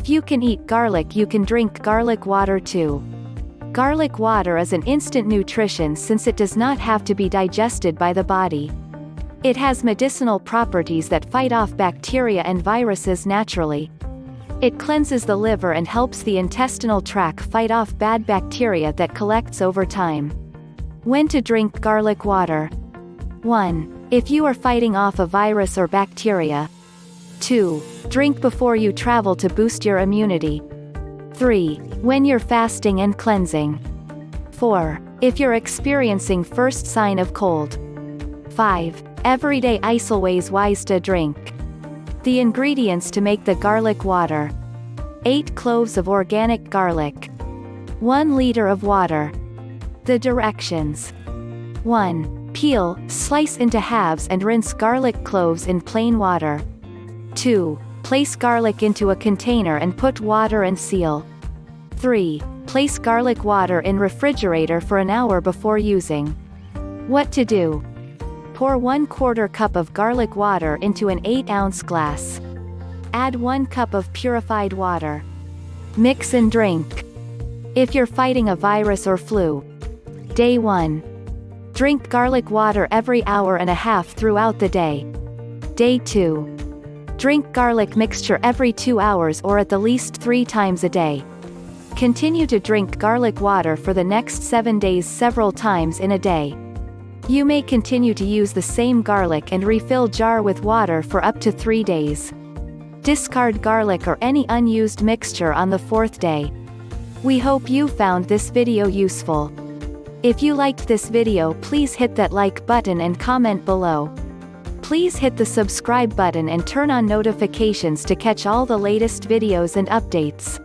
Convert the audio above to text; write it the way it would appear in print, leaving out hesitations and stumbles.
If you can eat garlic, you can drink garlic water too. Garlic water is an instant nutrition since it does not have to be digested by the body. It has medicinal properties that fight off bacteria and viruses naturally. It cleanses the liver and helps the intestinal tract fight off bad bacteria that collects over time. When to drink garlic water? 1. If you are fighting off a virus or bacteria. 2. Drink before you travel to boost your immunity. 3. When you're fasting and cleansing. 4. If you're experiencing first sign of cold. 5. Everyday Isolways wise to drink. The ingredients to make the garlic water. 8 cloves of organic garlic. 1 liter of water. The directions. 1. Peel, slice into halves and rinse garlic cloves in plain water. 2. Place garlic into a container and put water and seal. 3. Place garlic water in refrigerator for an hour before using. What to do? Pour 1/4 cup of garlic water into an 8-ounce glass. Add 1 cup of purified water. Mix and drink. If you're fighting a virus or flu. Day 1. Drink garlic water every hour and a half throughout the day. Day 2. Drink garlic mixture every 2 hours or at the least 3 times a day. Continue to drink garlic water for the next 7 days several times in a day. You may continue to use the same garlic and refill jar with water for up to 3 days. Discard garlic or any unused mixture on the 4th day. We hope you found this video useful. If you liked this video, please hit that like button and comment below. Please hit the subscribe button and turn on notifications to catch all the latest videos and updates.